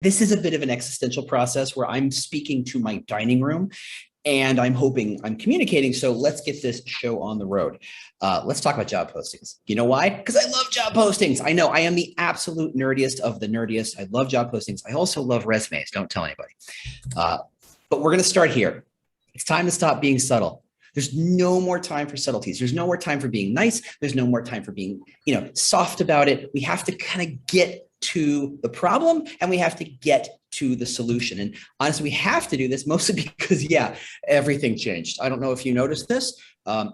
This is a bit of an existential process where I'm speaking to my dining room and I'm hoping I'm communicating. So let's get this show on the road. Let's talk about job postings. You know why? Because I love job postings. I know I am the absolute nerdiest of the nerdiest. I love job postings. I also love resumes. Don't tell anybody. But we're going to start here. It's time to stop being subtle. There's no more time for subtleties. There's no more time for being nice. There's no more time for being, soft about it. We have to kind of get to the problem and we have to get to the solution. And honestly, we have to do this mostly because, everything changed. I don't know if you noticed this.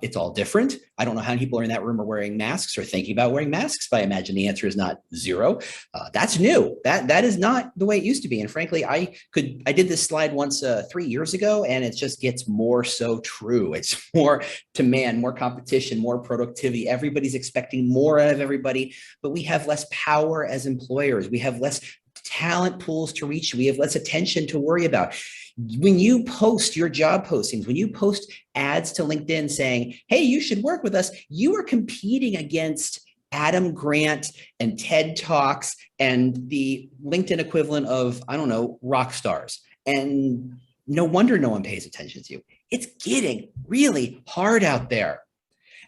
It's all different. I don't know how many people are in that room are wearing masks or thinking about wearing masks, but I imagine the answer is not zero. That's new. That is not the way it used to be. And frankly, I did this slide once 3 years ago, and it just gets more so true. It's more demand, more competition, more productivity. Everybody's expecting more out of everybody, but we have less power as employers. We have less talent pools to reach. We have less attention to worry about. When you post your job postings, when you post ads to LinkedIn saying, hey, you should work with us, you are competing against Adam Grant and TED Talks and the LinkedIn equivalent of, I don't know, rock stars. And no wonder no one pays attention to you. It's getting really hard out there.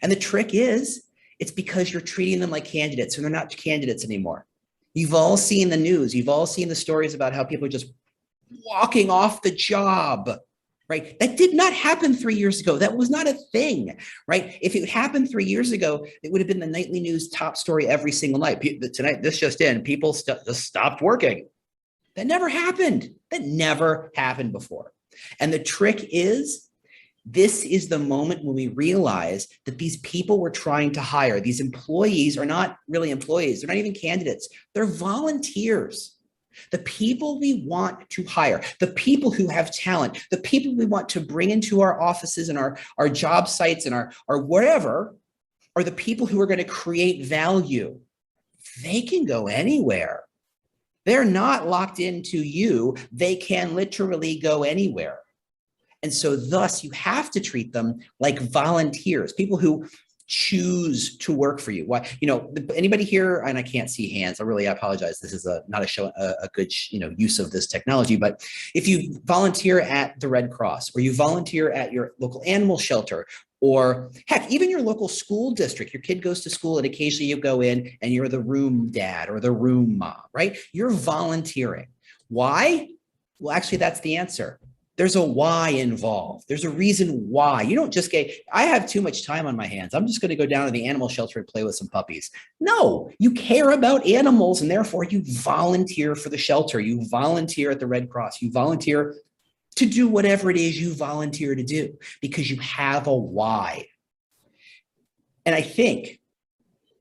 And the trick is, it's because you're treating them like candidates and they're not candidates anymore. You've all seen the news. You've all seen the stories about how people are just walking off the job, right? That did not happen 3 years ago. That was not a thing, right? If it happened 3 years ago, it would have been the nightly news top story every single night. Tonight, this just in, people just stopped working. That never happened. That never happened before. And the trick is, this is the moment when we realize that these people we're trying to hire, these employees are not really employees. They're not even candidates. They're volunteers. The people we want to hire, the people who have talent, the people we want to bring into our offices and our job sites and our whatever, are the people who are going to create value. They can go anywhere. They're not locked into you. They can literally go anywhere. And so thus you have to treat them like volunteers, people who choose to work for you. Why, anybody here, and I can't see hands, I apologize. This is not a show, a good, use of this technology, but if you volunteer at the Red Cross, or you volunteer at your local animal shelter, or heck, even your local school district, your kid goes to school and occasionally you go in and you're the room dad or the room mom, right? You're volunteering. Why? Well, actually, that's the answer. There's a why involved. There's a reason why. You don't just get, I have too much time on my hands. I'm just going to go down to the animal shelter and play with some puppies. No, you care about animals and therefore you volunteer for the shelter. You volunteer at the Red Cross. You volunteer to do whatever it is you volunteer to do because you have a why. And I think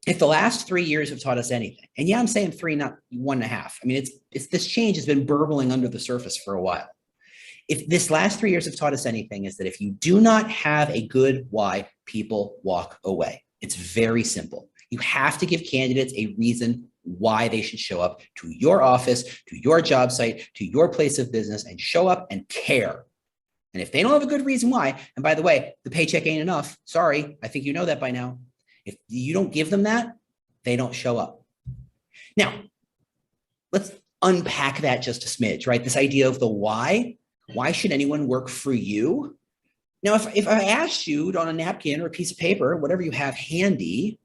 if the last 3 years have taught us anything, and I'm saying 3, not 1.5. I mean, it's this change has been burbling under the surface for a while. If this last 3 years have taught us anything, is that if you do not have a good why, people walk away. It's very simple. You have to give candidates a reason why they should show up to your office, to your job site, to your place of business, and show up and care. And if they don't have a good reason why, and by the way, the paycheck ain't enough. Sorry, I think you know that by now. If you don't give them that, they don't show up. Now, let's unpack that just a smidge, right? This idea of the why. Why should anyone work for you? Now, if I asked you on a napkin or a piece of paper, whatever you have handy,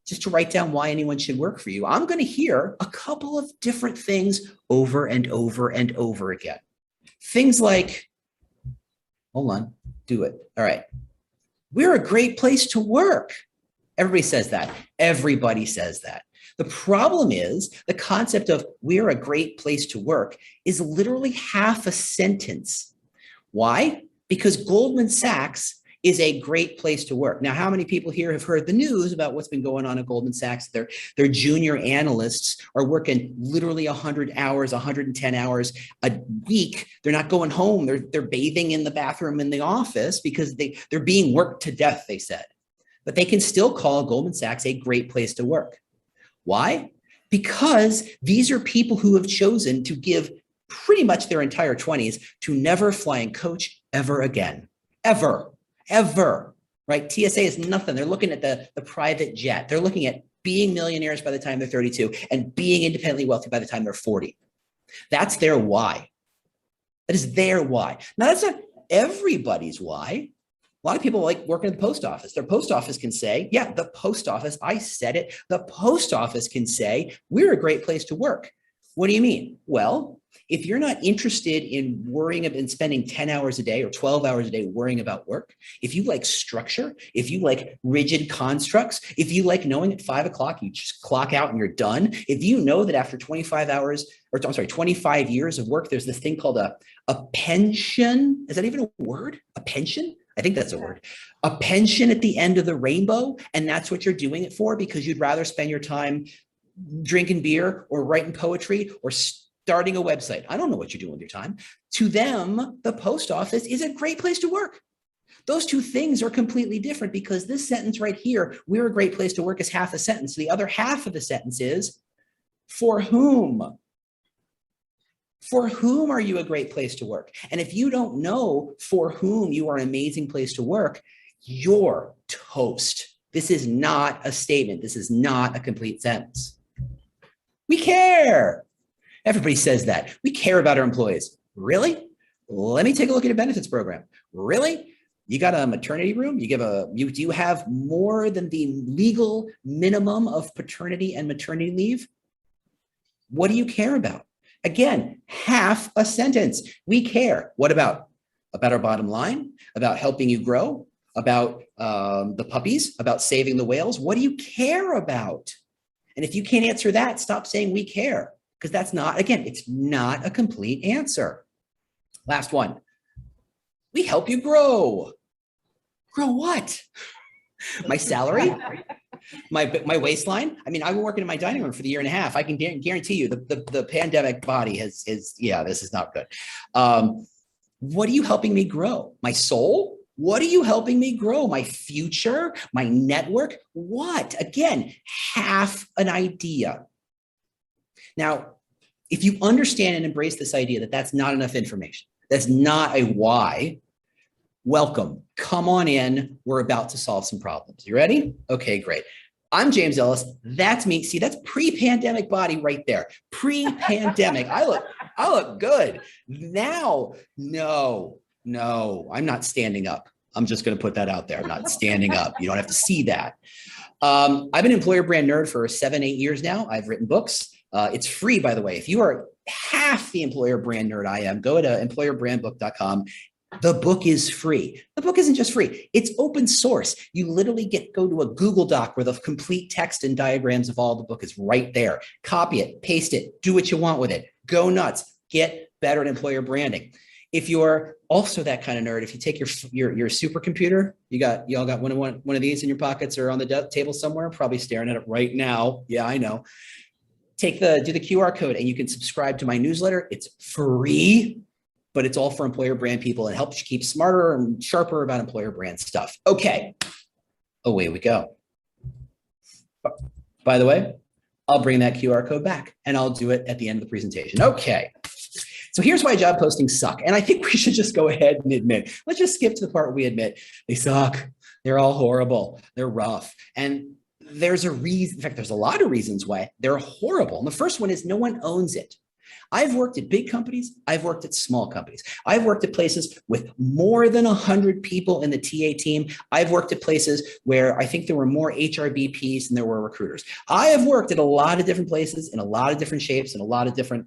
just to write down why anyone should work for you, I'm going to hear a couple of different things over and over and over again. Things like, hold on, do it. All right. We're a great place to work. Everybody says that. Everybody says that. The problem is the concept of we're a great place to work is literally half a sentence. Why? Because Goldman Sachs is a great place to work. Now, how many people here have heard the news about what's been going on at Goldman Sachs? Their junior analysts are working literally 100 hours, 110 hours a week. They're not going home. They're bathing in the bathroom in the office because they're being worked to death, they said. But they can still call Goldman Sachs a great place to work. Why? Because these are people who have chosen to give pretty much their entire 20s to never flying coach ever again. Ever, right? TSA is nothing. They're looking at the private jet. They're looking at being millionaires by the time they're 32 and being independently wealthy by the time they're 40. That's their why. That is their why. Now, that's not everybody's why. A lot of people like working at the post office. Their post office can say, yeah, the post office, I said it. The post office can say, we're a great place to work. What do you mean? Well, if you're not interested in worrying and spending 10 hours a day or 12 hours a day worrying about work, if you like structure, if you like rigid constructs, if you like knowing at 5 o'clock, you just clock out and you're done. If you know that after 25 hours, or I'm sorry, 25 years of work, there's this thing called a pension. Is that even a word? A pension? I think that's a word. A pension at the end of the rainbow. And that's what you're doing it for, because you'd rather spend your time drinking beer or writing poetry or starting a website. I don't know what you're doing with your time. To them, the post office is a great place to work. Those two things are completely different, because this sentence right here, we're a great place to work, is half a sentence. The other half of the sentence is, for whom? For whom are you a great place to work? And if you don't know for whom you are an amazing place to work, you're toast. This is not a statement. This is not a complete sentence. We care. Everybody says that. We care about our employees. Really? Let me take a look at your benefits program. Really? You got a maternity room? Do you have more than the legal minimum of paternity and maternity leave? What do you care about? Again, half a sentence. We care. What about? About our bottom line? About helping you grow? About the puppies? About saving the whales? What do you care about? And if you can't answer that, stop saying we care, because that's not, again, it's not a complete answer. Last one. We help you grow. Grow what? My salary? My waistline? I mean, I've been working in my dining room for the year and a half. I can guarantee you the pandemic body this is not good. What are you helping me grow? My soul? What are you helping me grow? My future? My network? What? Again, half an idea. Now, if you understand and embrace this idea that that's not enough information, that's not a why, welcome. Come on in. We're about to solve some problems. You ready? Okay, great. I'm James Ellis. That's me. See, that's pre-pandemic body right there. Pre-pandemic. I look good. Now, no, I'm not standing up. I'm just going to put that out there. I'm not standing up. You don't have to see that. I've been an employer brand nerd for 7-8 years now. I've written books. It's free, by the way. If you are half the employer brand nerd I am, go to employerbrandbook.com. The book is free. The book isn't just free. It's open source. You literally go to a Google Doc where the complete text and diagrams of all the book is right there. Copy it, paste it, do what you want with it. Go nuts. Get better at employer branding. If you're also that kind of nerd, if you take your supercomputer, y'all got one of these in your pockets or on the table somewhere, probably staring at it right now. Yeah, I know. Do the QR code and you can subscribe to my newsletter. It's free, but it's all for employer brand people. It helps you keep smarter and sharper about employer brand stuff. Okay, away we go. By the way, I'll bring that QR code back and I'll do it at the end of the presentation. Okay, so here's why job postings suck. And I think we should just go ahead and admit, let's just skip to the part where we admit they suck. They're all horrible. They're rough. And there's a reason, in fact, there's a lot of reasons why they're horrible. And the first one is no one owns it. I've worked at big companies. I've worked at small companies. I've worked at places with more than 100 people in the TA team. I've worked at places where I think there were more HRBPs than there were recruiters. I have worked at a lot of different places in a lot of different shapes and a lot of different,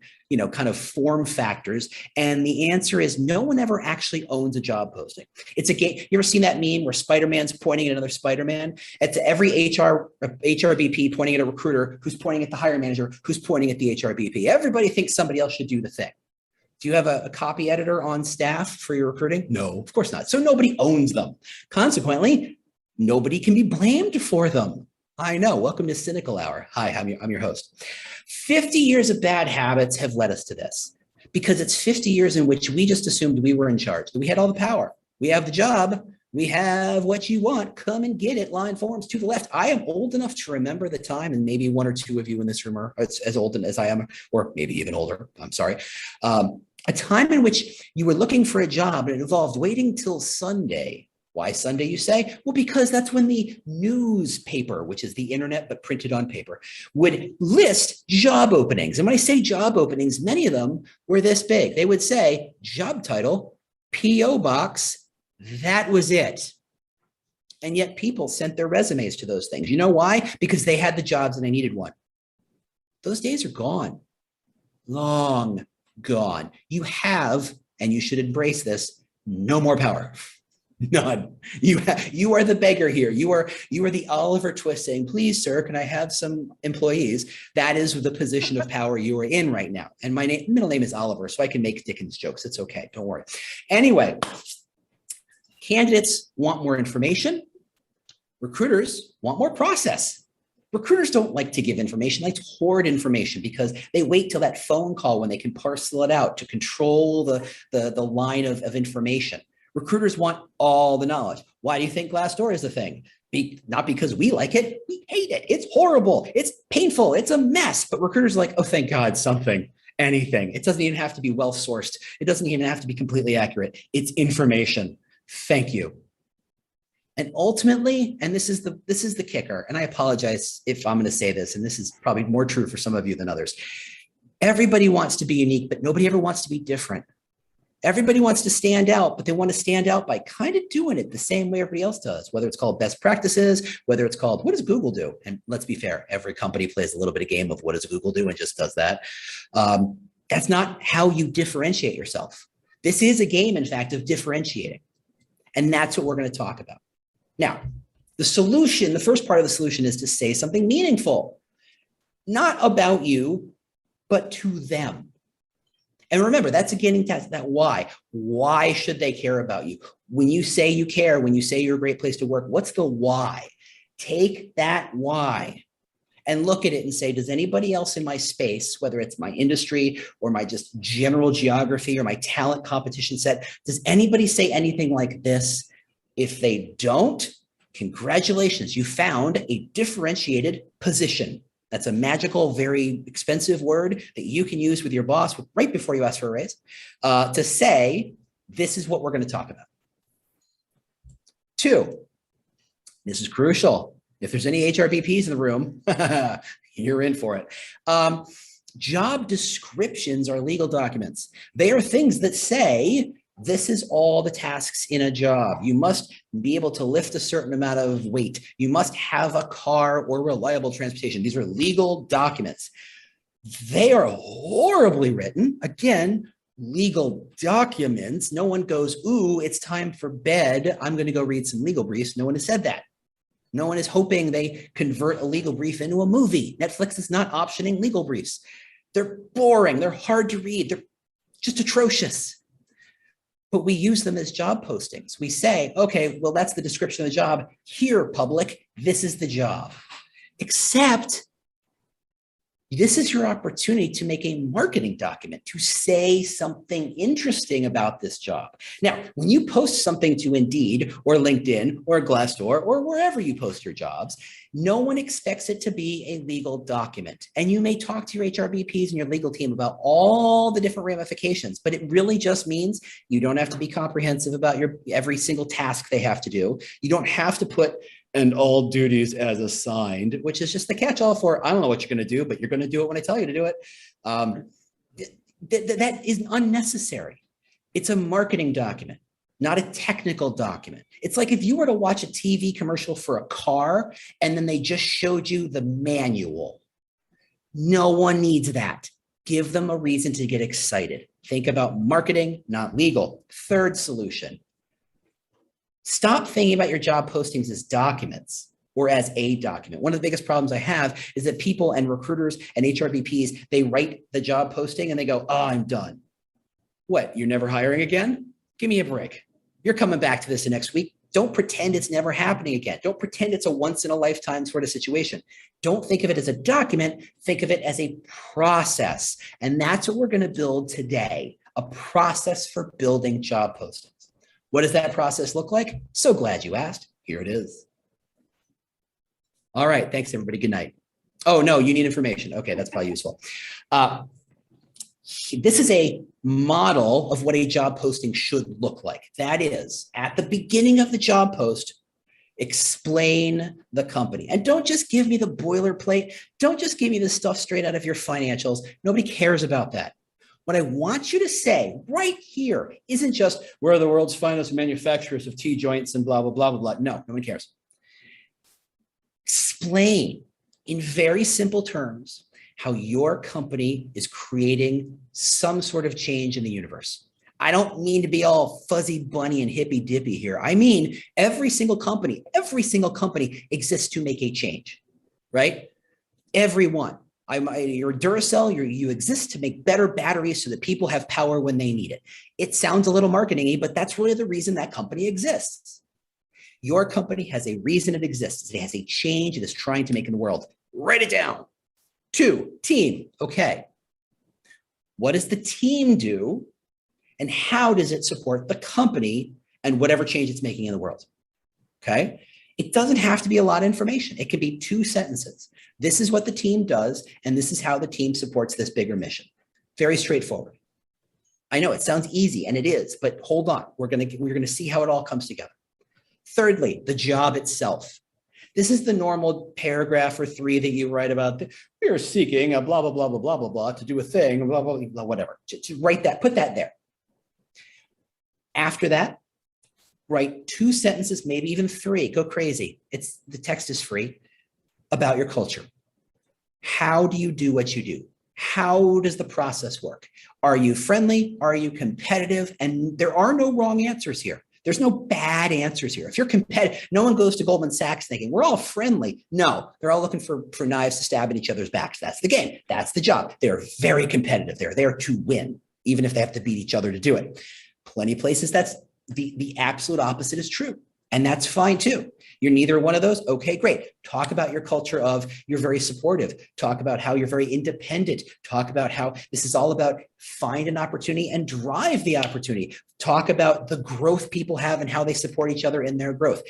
kind of form factors. And the answer is no one ever actually owns a job posting. It's a game. You ever seen that meme where Spider-Man's pointing at another Spider-Man? It's every HRBP pointing at a recruiter who's pointing at the hiring manager who's pointing at the HRBP. Everybody thinks somebody else should do the thing. Do you have a copy editor on staff for your recruiting? No, of course not. So nobody owns them. Consequently, nobody can be blamed for them. I know. Welcome to Cynical Hour. Hi, I'm your host. 50 years of bad habits have led us to this, because it's 50 years in which we just assumed we were in charge, that we had all the power. We have the job. We have what you want. Come and get it. Line forms to the left. I am old enough to remember the time, and maybe one or two of you in this room are as old as I am, or maybe even older. I'm sorry. A time in which you were looking for a job and it involved waiting till Sunday Why Sunday, you say? Well, because that's when the newspaper, which is the internet but printed on paper, would list job openings. And when I say job openings, many of them were this big. They would say job title, P.O. box, that was it. And yet people sent their resumes to those things. You know why? Because they had the jobs and they needed one. Those days are gone, long gone. You have, and you should embrace this, no more power. None. You are the beggar here. You are the Oliver Twist saying, please, sir, can I have some employees? That is the position of power you are in right now. And my middle name is Oliver, so I can make Dickens jokes. It's okay. Don't worry. Anyway, candidates want more information. Recruiters want more process. Recruiters don't like to give information, like to hoard information because they wait till that phone call when they can parcel it out to control the line of information. Recruiters want all the knowledge. Why do you think Glassdoor is a thing? Not because we like it. We hate it. It's horrible. It's painful. It's a mess. But recruiters are like, oh, thank God, something, anything. It doesn't even have to be well-sourced. It doesn't even have to be completely accurate. It's information. Thank you. And ultimately, and this is the kicker, and I apologize if I'm going to say this, and this is probably more true for some of you than others. Everybody wants to be unique, but nobody ever wants to be different. Everybody wants to stand out, but they want to stand out by kind of doing it the same way everybody else does, whether it's called best practices, whether it's called, what does Google do? And let's be fair, every company plays a little bit of game of what does Google do and just does that. That's not how you differentiate yourself. This is a game, in fact, of differentiating. And that's what we're going to talk about. Now, the solution, the first part of the solution is to say something meaningful, not about you, but to them. And remember, that's a getting test, that why. Why should they care about you? When you say you care, when you say you're a great place to work, what's the why? Take that why and look at it and say, does anybody else in my space, whether it's my industry or my just general geography or my talent competition set, does anybody say anything like this? If they don't, congratulations, you found a differentiated position. That's a magical, very expensive word that you can use with your boss right before you ask for a raise to say, this is what we're going to talk about. 2, this is crucial. If there's any HRBPs in the room, you're in for it. Job descriptions are legal documents. They are things that say, this is all the tasks in a job. You must be able to lift a certain amount of weight. You must have a car or reliable transportation. These are legal documents. They are horribly written. Again, legal documents. No one goes, ooh, it's time for bed. I'm going to go read some legal briefs. No one has said that. No one is hoping they convert a legal brief into a movie. Netflix is not optioning legal briefs. They're boring. They're hard to read. They're just atrocious. But we use them as job postings. We say, okay, well, that's the description of the job. Here, public, this is the job. Except this is your opportunity to make a marketing document, to say something interesting about this job. Now, when you post something to Indeed or LinkedIn or Glassdoor or wherever you post your jobs, no one expects it to be a legal document. And you may talk to your HRBPs and your legal team about all the different ramifications, but it really just means you don't have to be comprehensive about every single task they have to do. You don't have to put and all duties as assigned, which is just the catch-all for, I don't know what you're going to do, but you're going to do it when I tell you to do it. That is unnecessary. It's a marketing document, not a technical document. It's like if you were to watch a TV commercial for a car and then they just showed you the manual. No one needs that. Give them a reason to get excited. Think about marketing, not legal. 3rd solution. Stop thinking about your job postings as documents or as a document. One of the biggest problems I have is that people and recruiters and HRBPs, they write the job posting and they go, oh, I'm done. What, you're never hiring again? Give me a break. You're coming back to this the next week. Don't pretend it's never happening again. Don't pretend it's a once in a lifetime sort of situation. Don't think of it as a document. Think of it as a process. And that's what we're going to build today, a process for building job postings. What does that process look like? So glad you asked. Here it is. All right. Thanks, everybody. Good night. Oh, no, you need information. Okay, that's probably useful. This is a model of what a job posting should look like. That is, at the beginning of the job post, explain the company. And don't just give me the boilerplate. Don't just give me the stuff straight out of your financials. Nobody cares about that. What I want you to say right here isn't just we're the world's finest manufacturers of T-joints and blah, blah, blah, blah, blah. No, no one cares. Explain in very simple terms how your company is creating some sort of change in the universe. I don't mean to be all fuzzy bunny and hippy dippy here. I mean, every single company exists to make a change, right? Everyone. You're Duracell, you exist to make better batteries so that people have power when they need it. It sounds a little marketing-y, but that's really the reason that company exists. Your company has a reason it exists. It has a change it is trying to make in the world. Write it down. 2, team. Okay. What does the team do? And how does it support the company and whatever change it's making in the world? Okay. It doesn't have to be a lot of information. It can be 2 sentences. This is what the team does, and this is how the team supports this bigger mission. Very straightforward. I know it sounds easy, and it is, but hold on. We're going to see how it all comes together. Thirdly, the job itself. This is the normal paragraph or 3 that you write about. We are seeking a blah, blah, blah, blah, blah, blah, blah to do a thing, blah, blah, blah, whatever. Just write that, put that there. After that, write 2 sentences, maybe even 3. Go crazy. The text is free about your culture. How do you do what you do? How does the process work? Are you friendly? Are you competitive? And there are no wrong answers here. There's no bad answers here. If you're competitive, no one goes to Goldman Sachs thinking, we're all friendly. No, they're all looking for knives to stab in each other's backs. That's the game. That's the job. They're very competitive. They're there to win, even if they have to beat each other to do it. Plenty of places that's the absolute opposite is true. And that's fine too. You're neither one of those. Okay, great. Talk about your culture of you're very supportive. Talk about how you're very independent. Talk about how this is all about find an opportunity and drive the opportunity. Talk about the growth people have and how they support each other in their growth.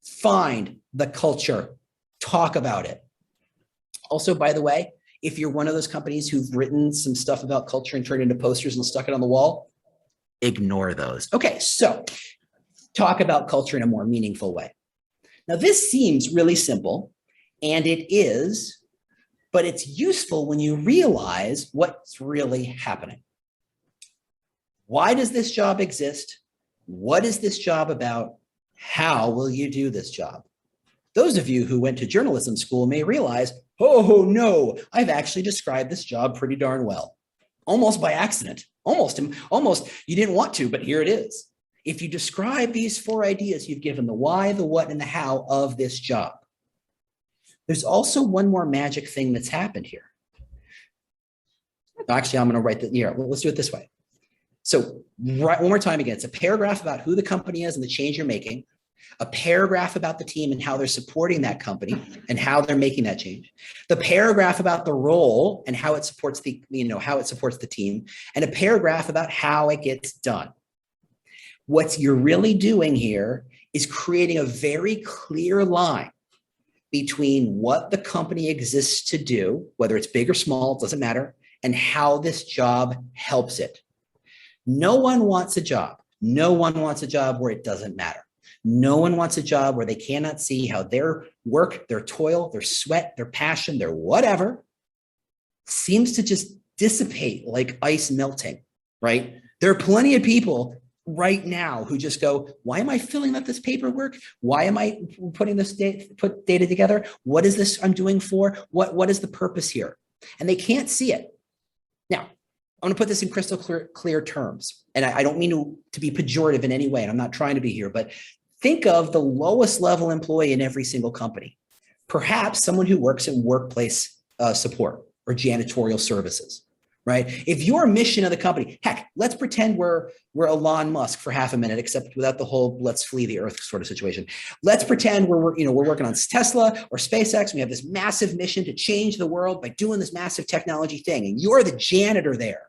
Find the culture. Talk about it. Also, by the way, if you're one of those companies who've written some stuff about culture and turned it into posters and stuck it on the wall, ignore those. Okay, so talk about culture in a more meaningful way. Now, this seems really simple, and it is, but it's useful when you realize what's really happening. Why does this job exist? What is this job about? How will you do this job? Those of you who went to journalism school may realize, oh no, I've actually described this job pretty darn well. Almost by accident. Almost you didn't want to, but here it is. If you describe these 4 ideas, you've given the why, the what, and the how of this job. There's also one more magic thing that's happened here. Actually, I'm going to write that here. Let's do it this way. So one more time again, it's a paragraph about who the company is and the change you're making, a paragraph about the team and how they're supporting that company and how they're making that change, the paragraph about the role and how it supports the team, and a paragraph about how it gets done. What you're really doing here is creating a very clear line between what the company exists to do, whether it's big or small, it doesn't matter, and how this job helps it. No one wants a job. No one wants a job where it doesn't matter. No one wants a job where they cannot see how their work, their toil, their sweat, their passion, their whatever seems to just dissipate like ice melting, right? There are plenty of people right now who just go, why am I filling out this paperwork? Why am I putting this data together? What is this I'm doing for? What is the purpose here? And they can't see it. Now, I'm going to put this in crystal clear terms. And I don't mean to be pejorative in any way. And I'm not trying to be here, but think of the lowest level employee in every single company. Perhaps someone who works in workplace support or janitorial services. Right? If your mission of the company, heck, let's pretend we're Elon Musk for half a minute, except without the whole let's flee the earth sort of situation. Let's pretend we're working on Tesla or SpaceX. We have this massive mission to change the world by doing this massive technology thing. And you're the janitor there.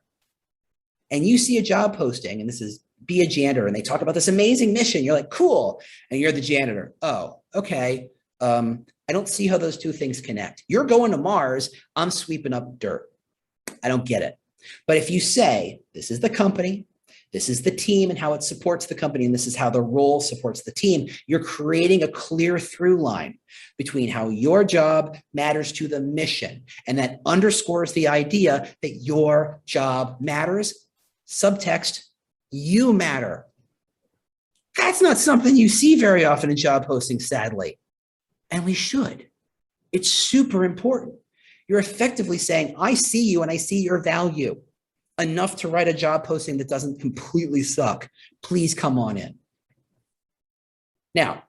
And you see a job posting, and this is be a janitor, and they talk about this amazing mission. You're like, cool. And you're the janitor. Oh, okay. I don't see how those 2 things connect. You're going to Mars. I'm sweeping up dirt. I don't get it. But if you say, this is the company, this is the team and how it supports the company, and this is how the role supports the team, you're creating a clear through line between how your job matters to the mission. And that underscores the idea that your job matters. Subtext, you matter. That's not something you see very often in job postings, sadly. And we should. It's super important. You're effectively saying, I see you and I see your value enough to write a job posting that doesn't completely suck. Please come on in. Now,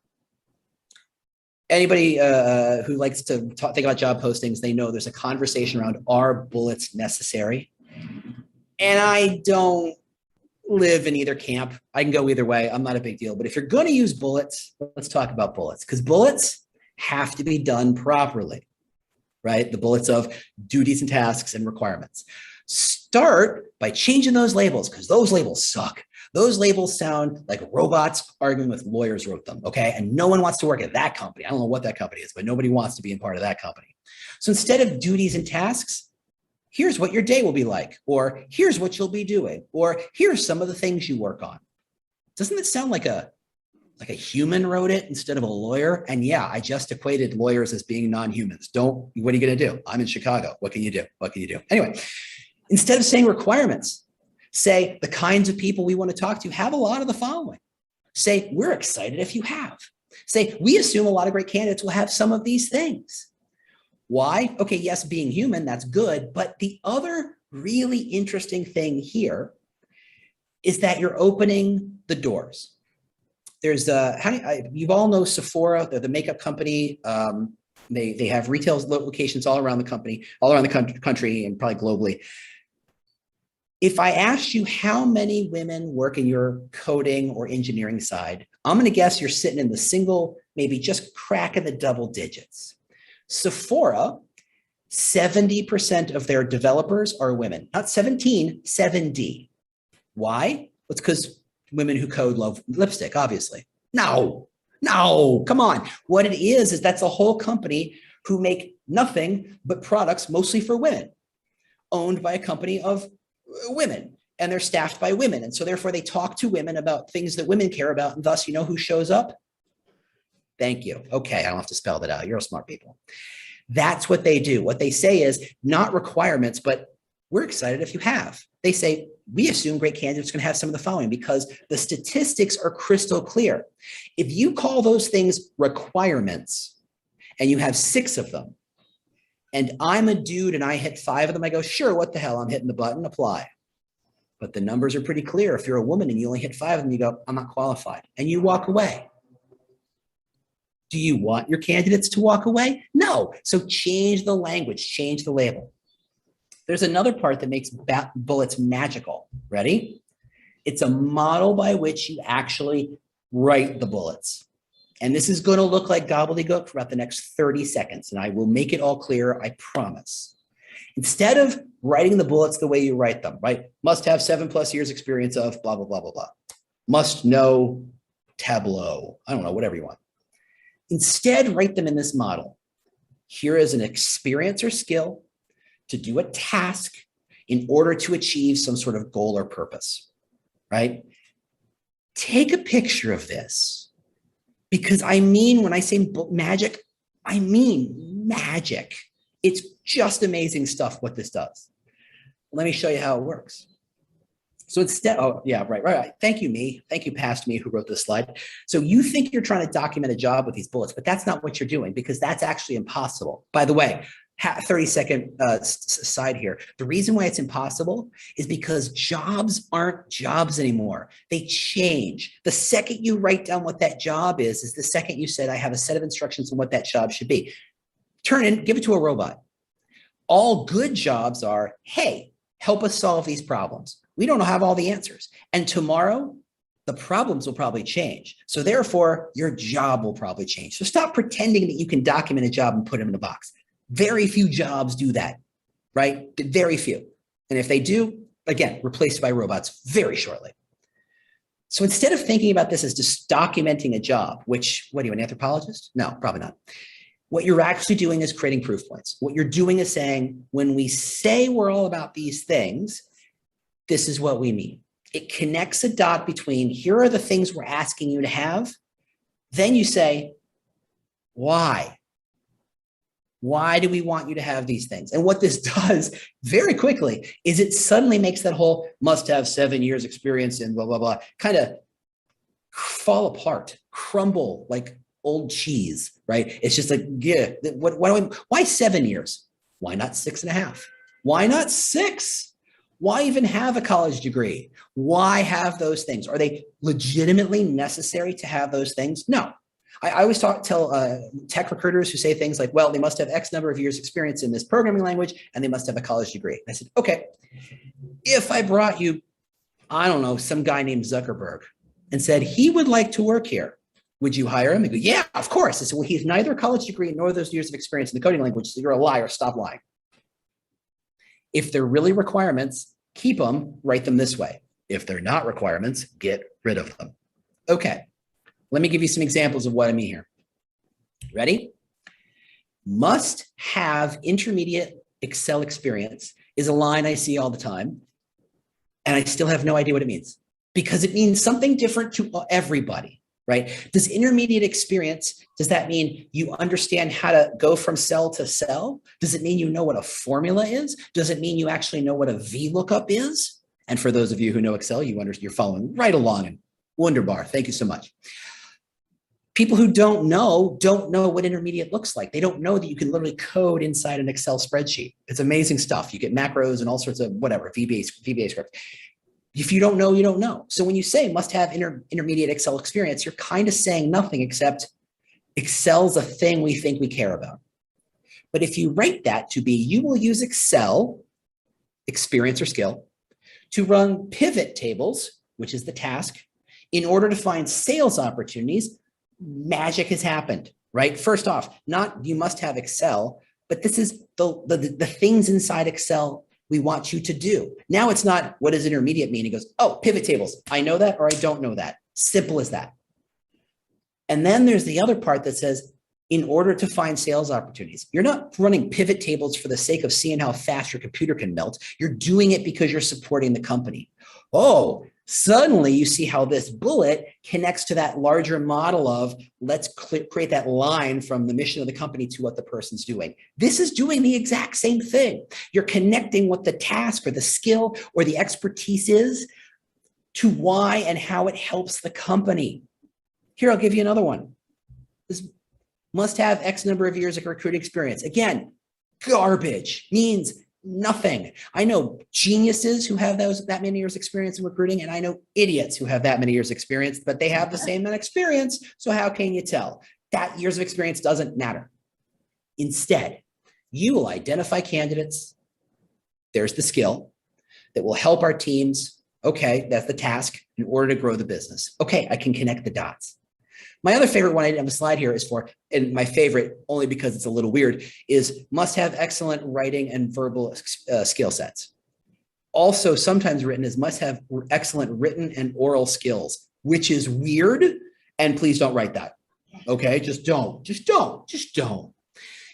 anybody who likes to think about job postings, they know there's a conversation around, are bullets necessary? And I don't live in either camp. I can go either way. I'm not a big deal. But if you're going to use bullets, let's talk about bullets, because bullets have to be done properly, right? The bullets of duties and tasks and requirements. Start by changing those labels, because those labels suck. Those labels sound like robots arguing with lawyers wrote them, okay? And no one wants to work at that company. I don't know what that company is, but nobody wants to be a part of that company. So instead of duties and tasks, here's what your day will be like, or here's what you'll be doing, or here's some of the things you work on. Doesn't it sound like a human wrote it instead of a lawyer? And yeah, I just equated lawyers as being non-humans. What are you going to do? I'm in Chicago. What can you do? What can you do? Anyway, instead of saying requirements, say the kinds of people we want to talk to have a lot of the following. Say, we're excited if you have. Say, we assume a lot of great candidates will have some of these things. Why? Okay, yes, being human, that's good. But the other really interesting thing here is that you're opening the doors. There's you all know Sephora, they're the makeup company. They have retail locations all around the country and probably globally. If I asked you how many women work in your coding or engineering side, I'm going to guess you're sitting in the single, maybe just cracking the double digits. Sephora, 70% of their developers are women, not 17, 70. Why? It's because women who code love lipstick, obviously. No, come on. What it is that's a whole company who make nothing but products mostly for women, owned by a company of women, and they're staffed by women. And so therefore they talk to women about things that women care about. And thus, you know who shows up? Thank you. Okay, I don't have to spell that out. You're smart people. That's what they do. What they say is not requirements, but we're excited if you have. They say, we assume great candidates are going to have some of the following because the statistics are crystal clear. If you call those things requirements and you have 6 of them, and I'm a dude and I hit 5 of them, I go, sure, what the hell? I'm hitting the button, apply. But the numbers are pretty clear. If you're a woman and you only hit 5 of them, you go, I'm not qualified. And you walk away. Do you want your candidates to walk away? No. So change the language, change the label. There's another part that makes bullets magical. Ready? It's a model by which you actually write the bullets. And this is going to look like gobbledygook for about the next 30 seconds. And I will make it all clear, I promise. Instead of writing the bullets the way you write them, right? Must have 7+ years experience of blah, blah, blah, blah, blah. Must know Tableau. I don't know, whatever you want. Instead, write them in this model. Here is an experience or skill to do a task in order to achieve some sort of goal or purpose, right? Take a picture of this, because I mean, when I say magic, I mean magic. It's just amazing stuff what this does. Let me show you how it works. So instead, oh yeah, right. Thank you, me. Thank you, past me, who wrote this slide. So you think you're trying to document a job with these bullets, but that's not what you're doing, because that's actually impossible. By the way, 30-second side here. The reason why it's impossible is because jobs aren't jobs anymore. They change. The second you write down what that job is the second you said, I have a set of instructions on what that job should be. Give it to a robot. All good jobs are, hey, help us solve these problems. We don't have all the answers. And tomorrow, the problems will probably change. So therefore, your job will probably change. So stop pretending that you can document a job and put them in a box. Very few jobs do that, right? Very few. And if they do, again, replaced by robots very shortly. So instead of thinking about this as just documenting a job, which, what are you, an anthropologist? No, probably not. What you're actually doing is creating proof points. What you're doing is saying, when we say we're all about these things, this is what we mean. It connects a dot between, here are the things we're asking you to have. Then you say, why? Why do we want you to have these things? And what this does very quickly is it suddenly makes that whole must have 7 years experience in blah, blah, blah, kind of fall apart, crumble like old cheese, right? It's just like, yeah, why 7 years? Why not 6.5? Why not 6? Why even have a college degree? Why have those things? Are they legitimately necessary to have those things? No. I always tell tech recruiters who say things like, well, they must have X number of years experience in this programming language and they must have a college degree. I said, okay, if I brought you, I don't know, some guy named Zuckerberg and said he would like to work here, would you hire him? They go, yeah, of course. I said, well, he's neither a college degree nor those years of experience in the coding language, so you're a liar, stop lying. If they're really requirements, keep them, write them this way. If they're not requirements, get rid of them. Okay. Let me give you some examples of what I mean here. Ready? Must have intermediate Excel experience is a line I see all the time, and I still have no idea what it means because it means something different to everybody, right? Does intermediate experience, does that mean you understand how to go from cell to cell? Does it mean you know what a formula is? Does it mean you actually know what a VLOOKUP is? And for those of you who know Excel, you're following right along, and wonderbar. Thank you so much. People who don't know what intermediate looks like. They don't know that you can literally code inside an Excel spreadsheet. It's amazing stuff. You get macros and all sorts of whatever, VBA script. If you don't know, you don't know. So when you say must have intermediate Excel experience, you're kind of saying nothing except Excel's a thing we think we care about. But if you rate that to be, you will use Excel, experience or skill, to run pivot tables, which is the task, in order to find sales opportunities, magic has happened, right? First off, not you must have Excel, but this is the things inside Excel we want you to do. Now it's not, what does intermediate mean? He goes, oh, pivot tables. I know that or I don't know that. Simple as that. And then there's the other part that says, in order to find sales opportunities, you're not running pivot tables for the sake of seeing how fast your computer can melt. You're doing it because you're supporting the company. Oh, suddenly you see how this bullet connects to that larger model of let's create that line from the mission of the company to what the person's doing. This is doing the exact same thing. You're connecting what the task or the skill or the expertise is to why and how it helps the company. Here, I'll give you another one. This must have X number of years of recruiting experience. Again, garbage, means nothing. I know geniuses who have that many years experience in recruiting, and I know idiots who have that many years experience, but they have the same amount of experience. So how can you tell? That years of experience doesn't matter. Instead, you will identify candidates. There's the skill that will help our teams. Okay, that's the task in order to grow the business. Okay, I can connect the dots. My other favorite one I didn't have a slide here is for, and my favorite only because it's a little weird, is must have excellent writing and verbal skill sets. Also sometimes written as must have excellent written and oral skills, which is weird. And please don't write that. Okay, just don't.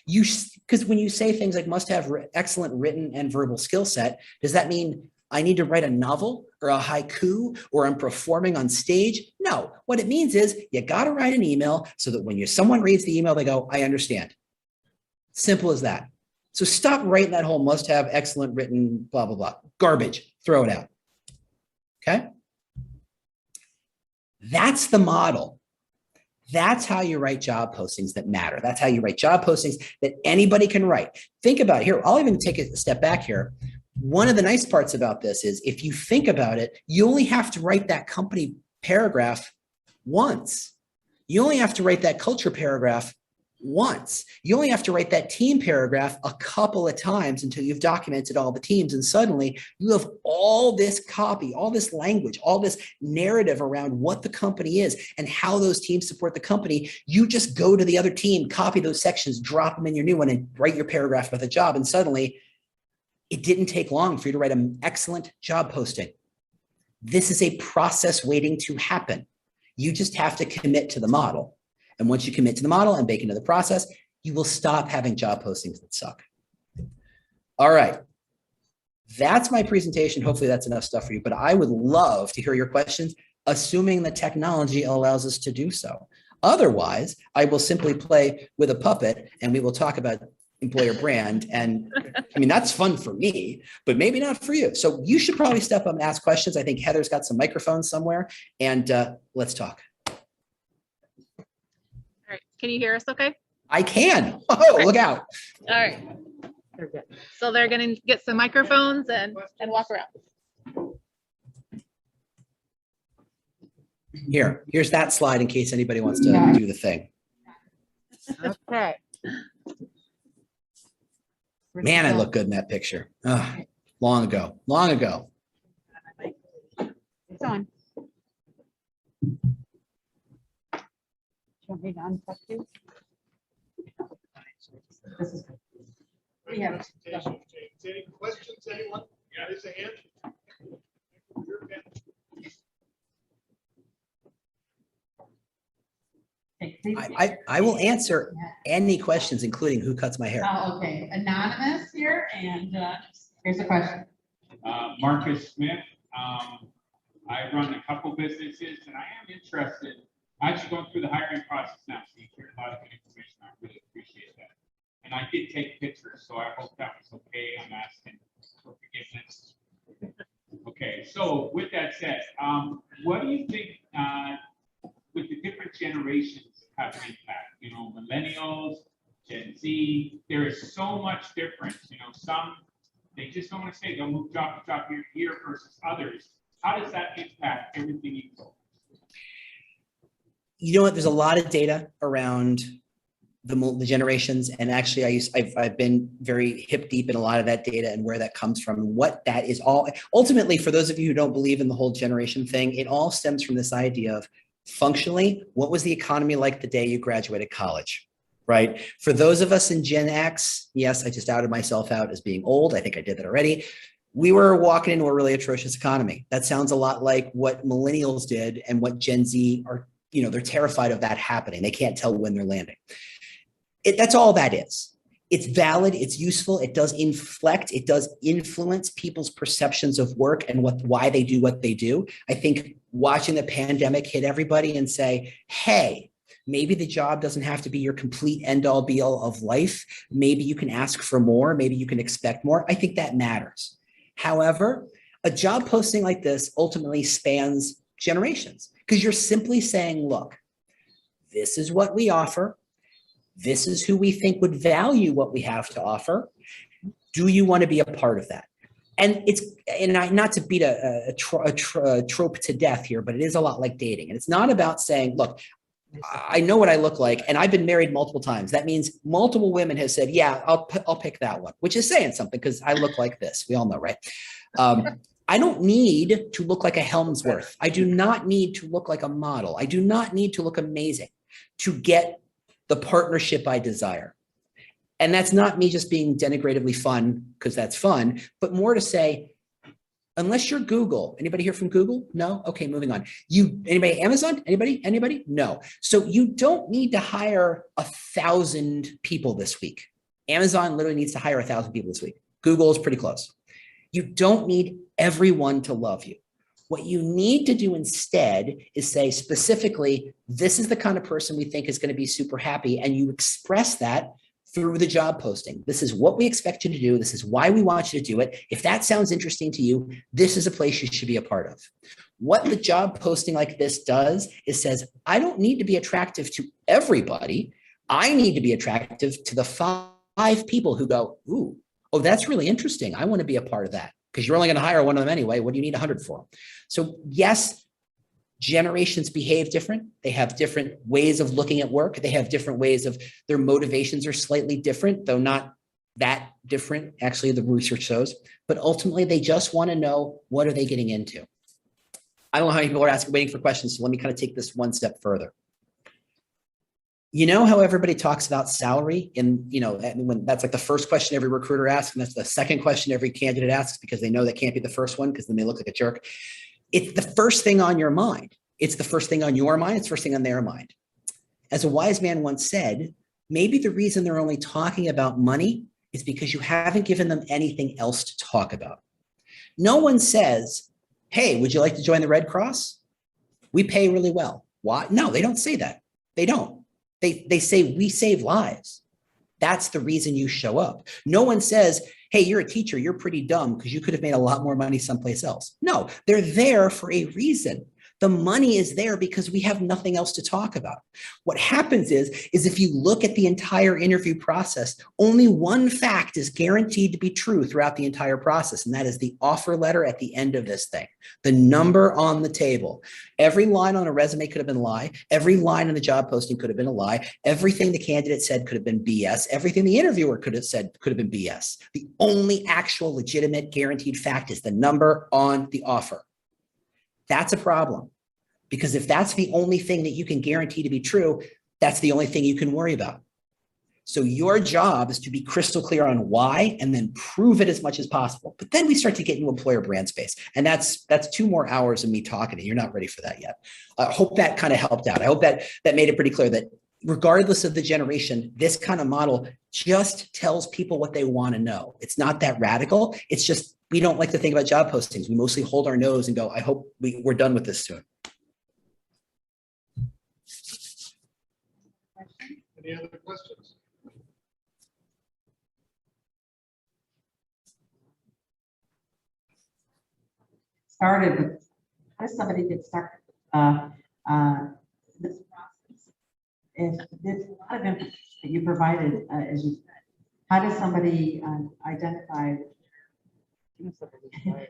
Because when you say things like must have excellent written and verbal skill set, does that mean I need to write a novel or a haiku or I'm performing on stage? No, what it means is you got to write an email so that when someone reads the email, they go, I understand. Simple as that. So stop writing that whole must have excellent written, blah, blah, blah. Garbage, throw it out. Okay. That's the model. That's how you write job postings that matter. That's how you write job postings that anybody can write. Think about it here. I'll even take a step back here. One of the nice parts about this is if you think about it, you only have to write that company paragraph once. You only have to write that culture paragraph once. You only have to write that team paragraph a couple of times until you've documented all the teams. And suddenly you have all this copy, all this language, all this narrative around what the company is and how those teams support the company. You just go to the other team, copy those sections, drop them in your new one and write your paragraph about the job. And suddenly it didn't take long for you to write an excellent job posting. This is a process waiting to happen. You just have to commit to the model. And once you commit to the model and bake into the process, you will stop having job postings that suck. All right. That's my presentation. Hopefully that's enough stuff for you, but I would love to hear your questions, assuming the technology allows us to do so. Otherwise, I will simply play with a puppet and we will talk about employer brand. And I mean, that's fun for me, but maybe not for you. So you should probably step up and ask questions. I think Heather's got some microphones somewhere, and let's talk. All right. Can you hear us okay? I can. Oh, look out. All right. So they're going to get some microphones and walk around. Here's that slide in case anybody wants to do the thing. Okay. Man, I look good in that picture. Oh, long ago. It's on. Do you want me to unplug you? This is good. We have. Any questions, anyone? Yeah, raise a hand. I will answer any questions, including who cuts my hair. Oh, okay. Anonymous here, and here's a question. Marcus Smith. I run a couple businesses, and I am interested. I'm actually going through the hiring process now, so you shared a lot of good information. I really appreciate that. And I did take pictures, so I hope that was okay. I'm asking for forgiveness. Okay, so with that said, what do you think with the different generations have an impact? You know, millennials, Gen Z, there is so much difference. You know, some, they just don't want to stay, they'll move job to job here versus others. How does that impact everything equal? You know what? There's a lot of data around the generations, and actually I've been very hip deep in a lot of that data and where that comes from and what that is all. Ultimately, for those of you who don't believe in the whole generation thing, it all stems from this idea of functionally, what was the economy like the day you graduated college, right? For those of us in Gen X, yes, I just outed myself out as being old. I think I did that already. We were walking into a really atrocious economy. That sounds a lot like what millennials did and what Gen Z are, you know, they're terrified of that happening. They can't tell when they're landing. That's all that is. It's valid, it's useful, it does inflect, it does influence people's perceptions of work and why they do what they do. I think watching the pandemic hit everybody and say, hey, maybe the job doesn't have to be your complete end all be all of life. Maybe you can ask for more, maybe you can expect more. I think that matters. However, a job posting like this ultimately spans generations because you're simply saying, look, this is what we offer. This is who we think would value what we have to offer. Do you want to be a part of that? And not to beat a trope to death here, but it is a lot like dating. And it's not about saying, look, I know what I look like, and I've been married multiple times. That means multiple women have said, yeah, I'll pick that one, which is saying something because I look like this. We all know, right? I don't need to look like a Helmsworth. I do not need to look like a model. I do not need to look amazing to get the partnership I desire. And that's not me just being denigratively fun because that's fun, but more to say, unless you're Google, anybody here from Google? No? Okay, moving on. Anybody Amazon? Anybody? No. So you don't need to hire 1,000 people this week. Amazon literally needs to hire 1,000 people this week. Google is pretty close. You don't need everyone to love you. What you need to do instead is say specifically, this is the kind of person we think is going to be super happy. And you express that through the job posting. This is what we expect you to do. This is why we want you to do it. If that sounds interesting to you, this is a place you should be a part of. What the job posting like this does is says, I don't need to be attractive to everybody. I need to be attractive to the 5 people who go, ooh, oh, that's really interesting. I want to be a part of that. Because you're only going to hire one of them anyway. What do you need 100 for? So yes, generations behave different. They have different ways of looking at work. They have different ways of their motivations are slightly different, though not that different. Actually, the research shows. But ultimately, they just want to know what are they getting into. I don't know how many people are waiting for questions. So let me kind of take this one step further. You know how everybody talks about salary and, you know, when that's like the first question every recruiter asks, and that's the second question every candidate asks because they know that can't be the first one because then they look like a jerk. It's the first thing on your mind. It's the first thing on your mind. It's the first thing on their mind. As a wise man once said, Maybe the reason they're only talking about money is because you haven't given them anything else to talk about. No one says, hey, would you like to join the Red Cross? We pay really well. Why? No, they don't say that. They don't. They say we save lives. That's the reason you show up. No one says, hey, you're a teacher, you're pretty dumb because you could have made a lot more money someplace else. No, they're there for a reason. The money is there because we have nothing else to talk about. What happens is if you look at the entire interview process, only one fact is guaranteed to be true throughout the entire process, and that is the offer letter at the end of this thing, the number on the table. Every line on a resume could have been a lie. Every line on the job posting could have been a lie. Everything the candidate said could have been BS. Everything the interviewer could have said could have been BS. The only actual legitimate guaranteed fact is the number on the offer. That's a problem, because if that's the only thing that you can guarantee to be true, that's the only thing you can worry about. So your job is to be crystal clear on why and then prove it as much as possible. But then we start to get into employer brand space. And that's 2 more hours of me talking to you. You're not ready for that yet. I hope that kind of helped out. I hope that made it pretty clear that regardless of the generation, this kind of model just tells people what they want to know. It's not that radical. It's just, we don't like to think about job postings. We mostly hold our nose and go, I hope we're done with this soon. Any other questions? Started with, how does somebody get started? This process. If there's a lot of information that you provided, as you said, how does somebody identify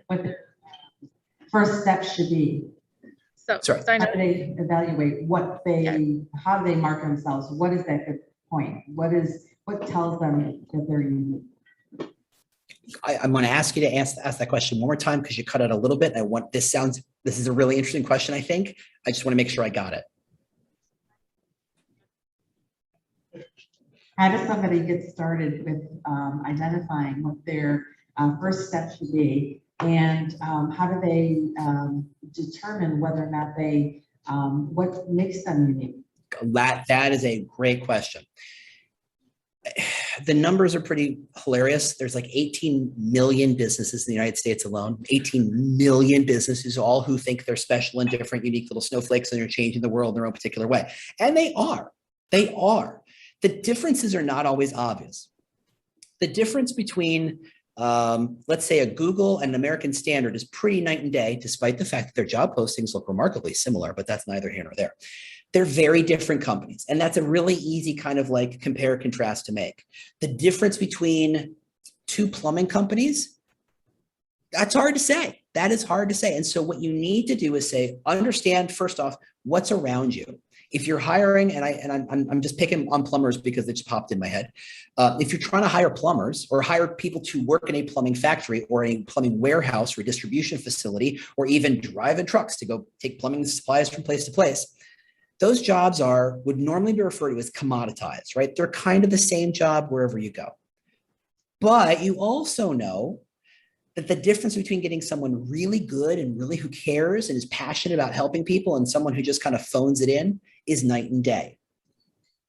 what the first step should be? So, Sorry. so I How know, do they evaluate what they, how do they mark themselves? What is that good point? What tells them that they're unique? I'm going to ask you to ask that question one more time because you cut out a little bit. This is a really interesting question, I think. I just want to make sure I got it. How does somebody get started with identifying what their first step should be? And how do they determine whether or not they, what makes them unique? That is a great question. The numbers are pretty hilarious. There's like 18 million businesses in the United States alone, 18 million businesses, all who think they're special and different, unique little snowflakes, and they're changing the world in their own particular way. And they are. They are. The differences are not always obvious. The difference between, let's say, a Google and an American Standard is pretty night and day, despite the fact that their job postings look remarkably similar, but that's neither here nor there. They're very different companies. And that's a really easy kind of like compare contrast to make. The difference between 2 plumbing companies, that's hard to say. That is hard to say. And so what you need to do is say, understand first off, what's around you. If you're hiring, and I'm just picking on plumbers because it just popped in my head. If you're trying to hire plumbers or hire people to work in a plumbing factory or a plumbing warehouse or a distribution facility, or even driving trucks to go take plumbing supplies from place to place, those jobs would normally be referred to as commoditized, right? They're kind of the same job wherever you go. But you also know that the difference between getting someone really good and really who cares and is passionate about helping people and someone who just kind of phones it in is night and day.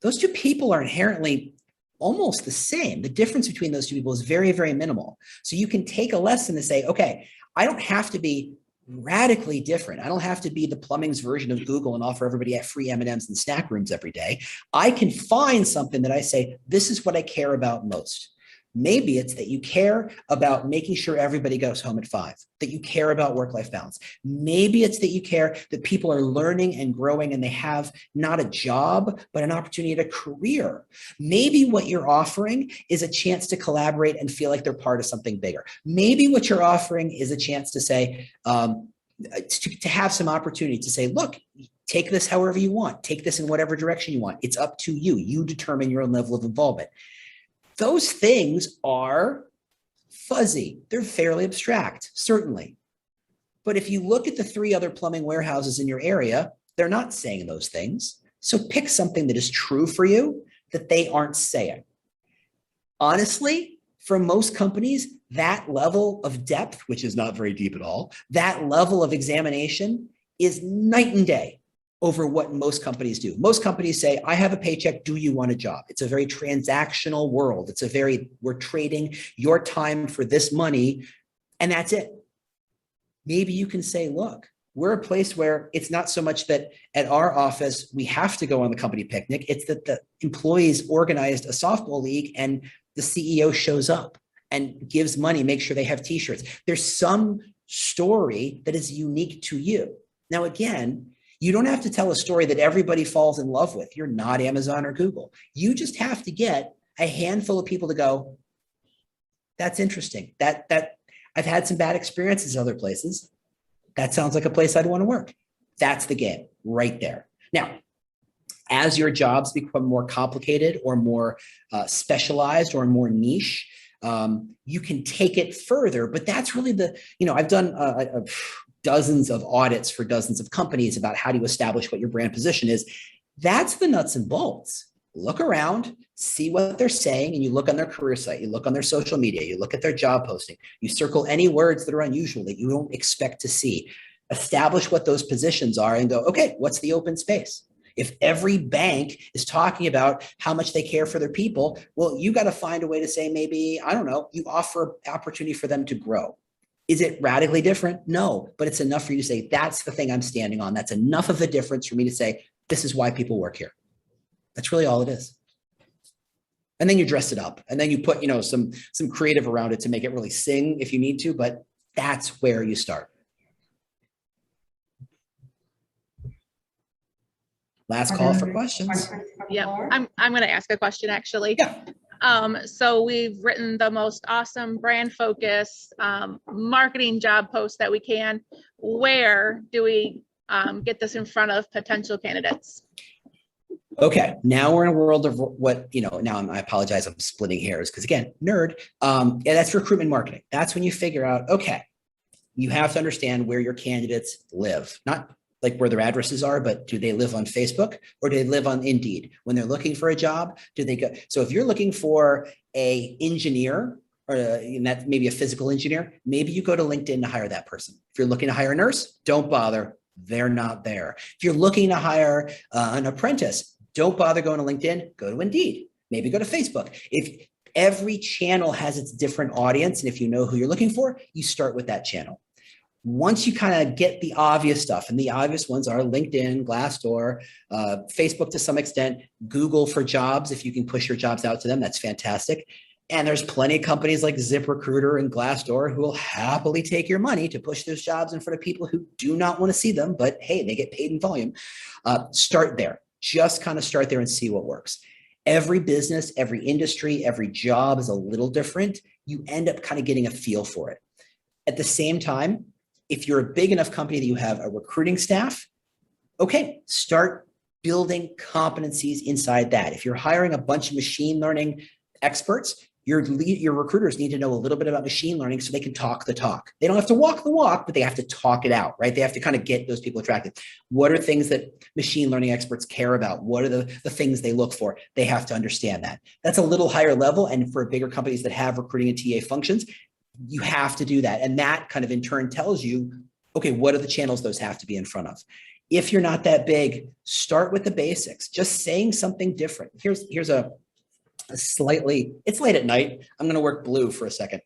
Those 2 people are inherently almost the same. The difference between those 2 people is very, very minimal. So you can take a lesson to say, okay, I don't have to be radically different. I don't have to be the plumbing's version of Google and offer everybody free M&Ms and snack rooms every day. I can find something that I say, this is what I care about most. Maybe it's that you care about making sure everybody goes home at 5, that you care about work-life balance. Maybe it's that you care that people are learning and growing and they have not a job, but an opportunity at a career. Maybe what you're offering is a chance to collaborate and feel like they're part of something bigger. Maybe what you're offering is a chance to say, to have some opportunity to say, look, take this however you want. Take this in whatever direction you want. It's up to you. You determine your own level of involvement. Those things are fuzzy. They're fairly abstract, certainly. But if you look at the 3 other plumbing warehouses in your area, they're not saying those things. So pick something that is true for you that they aren't saying. Honestly, for most companies, that level of depth, which is not very deep at all, that level of examination is night and day over what most companies do. Most companies say, I have a paycheck, do you want a job? It's a very transactional world. We're trading your time for this money, and that's it. Maybe you can say, look, we're a place where it's not so much that at our office, we have to go on the company picnic. It's that the employees organized a softball league and the CEO shows up and gives money, makes sure they have t-shirts. There's some story that is unique to you. Now, again, you don't have to tell a story that everybody falls in love with. You're not Amazon or Google. You just have to get a handful of people to go, that's interesting. That I've had some bad experiences other places. That sounds like a place I'd want to work. That's the game right there. Now, as your jobs become more complicated or more specialized or more niche, you can take it further, but that's really I've done dozens of audits for dozens of companies about how do you establish what your brand position is. That's the nuts and bolts. Look around, see what they're saying, and you look on their career site, you look on their social media, you look at their job posting, you circle any words that are unusual that you don't expect to see. Establish what those positions are and go, okay, what's the open space? If every bank is talking about how much they care for their people, well, you got to find a way to say maybe, I don't know, you offer opportunity for them to grow. Is it radically different? No, but it's enough for you to say, that's the thing I'm standing on. That's enough of a difference for me to say, this is why people work here. That's really all it is. And then you dress it up and then you put, some creative around it to make it really sing if you need to, but that's where you start. Last call for questions. Yeah, I'm going to ask a question actually. Yeah. So we've written the most awesome brand focus marketing job post that we can. Where do we get this in front of potential candidates? Okay, now we're in a world of what, I apologize, I'm splitting hairs because again, nerd. Yeah, that's recruitment marketing. That's when you figure out, okay, you have to understand where your candidates live, not like where their addresses are, but do they live on Facebook or do they live on Indeed? When they're looking for a job, do they go? So if you're looking for a engineer or that maybe a physical engineer, maybe you go to LinkedIn to hire that person. If you're looking to hire a nurse, don't bother. They're not there. If you're looking to hire an apprentice, don't bother going to LinkedIn, go to Indeed, maybe go to Facebook. If every channel has its different audience, and if you know who you're looking for, you start with that channel. Once you kind of get the obvious stuff, and the obvious ones are LinkedIn, Glassdoor, Facebook to some extent, Google for jobs, if you can push your jobs out to them, that's fantastic. And there's plenty of companies like ZipRecruiter and Glassdoor who will happily take your money to push those jobs in front of people who do not want to see them, but hey, they get paid in volume. Start there. Just kind of start there and see what works. Every business, every industry, every job is a little different. You end up kind of getting a feel for it. At the same time, if you're a big enough company that you have a recruiting staff, okay, start building competencies inside that. If you're hiring a bunch of machine learning experts, your recruiters need to know a little bit about machine learning so they can talk the talk. They don't have to walk the walk, but they have to talk it out, right? They have to kind of get those people attracted. What are things that machine learning experts care about? What are the things they look for? They have to understand that. That's a little higher level. And for bigger companies that have recruiting and TA functions, you have to do that. And that kind of in turn tells you, okay, what are the channels those have to be in front of? If you're not that big, start with the basics, just saying something different. Here's a slightly, it's late at night. I'm going to work blue for a second.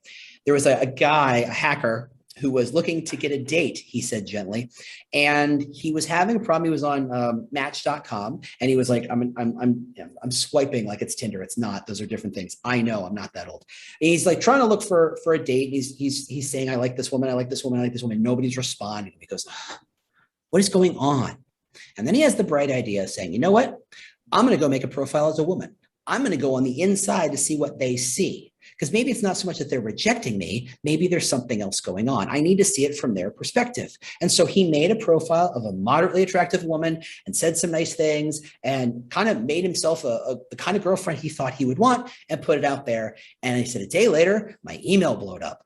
There was a guy, a hacker, who was looking to get a date, he said gently, and he was having a problem. He was on Match.com, and he was like, I'm swiping like it's Tinder. It's not. Those are different things. I know. I'm not that old. And he's like trying to look for a date. He's saying, I like this woman. I like this woman. I like this woman. Nobody's responding. He goes, what is going on? And then he has the bright idea saying, you know what? I'm going to go make a profile as a woman. I'm going to go on the inside to see what they see. Because maybe it's not so much that they're rejecting me. Maybe there's something else going on. I need to see it from their perspective. And so he made a profile of a moderately attractive woman and said some nice things and kind of made himself the kind of girlfriend he thought he would want and put it out there. And he said, a day later, my email blowed up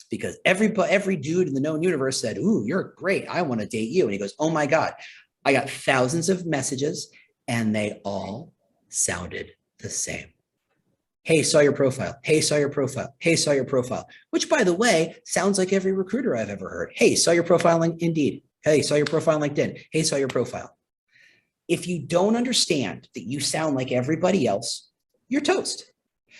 because every dude in the known universe said, ooh, you're great. I want to date you. And he goes, oh my God, I got thousands of messages and they all sounded the same. Hey, saw your profile. Hey, saw your profile. Hey, saw your profile. Which, by the way, sounds like every recruiter I've ever heard. Hey, saw your profile on Indeed. Hey, saw your profile on LinkedIn. Hey, saw your profile. If you don't understand that you sound like everybody else, you're toast.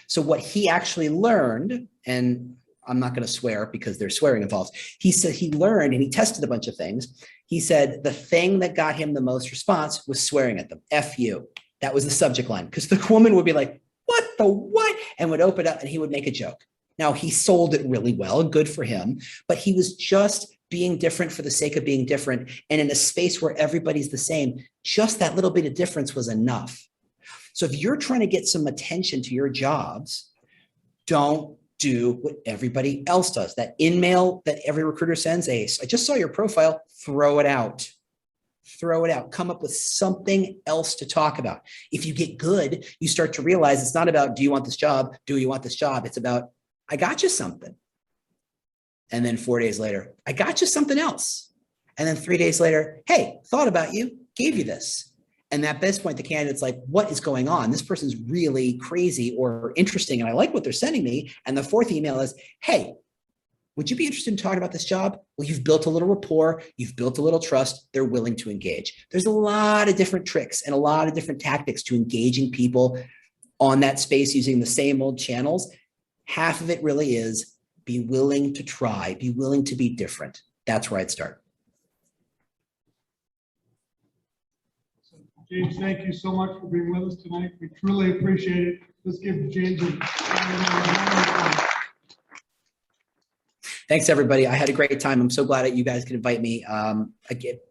So what he actually learned, and I'm not going to swear because there's swearing involved. He said he learned and he tested a bunch of things. He said the thing that got him the most response was swearing at them. F you. That was the subject line, because the woman would be like, what the what? And would open up and he would make a joke. Now he sold it really well, good for him, but he was just being different for the sake of being different. And in a space where everybody's the same, just that little bit of difference was enough. So if you're trying to get some attention to your jobs, don't do what everybody else does. That in-mail that every recruiter sends, Ace, I just saw your profile, throw it out. Throw it out. Come up with something else to talk about. If you get good, you start to realize it's not about, do you want this job? Do you want this job? It's about, I got you something. And then 4 days later, I got you something else. And then 3 days later, hey, thought about you, gave you this. And at this point, the candidate's like, what is going on? This person's really crazy or interesting, and I like what they're sending me. And the fourth email is, hey, would you be interested in talking about this job? Well, you've built a little rapport, you've built a little trust, they're willing to engage. There's a lot of different tricks and a lot of different tactics to engaging people on that space using the same old channels. Half of it really is be willing to try, be willing to be different. That's where I'd start. James, thank you so much for being with us tonight. We truly appreciate it. Let's give James a round of applause. Thanks, everybody. I had a great time. I'm so glad that you guys could invite me.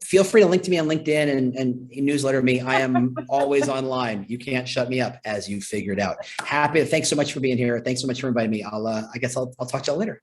Feel free to link to me on LinkedIn and newsletter me. I am always online. You can't shut me up, as you figured out. Happy. Thanks so much for being here. Thanks so much for inviting me. I guess I'll talk to y'all later.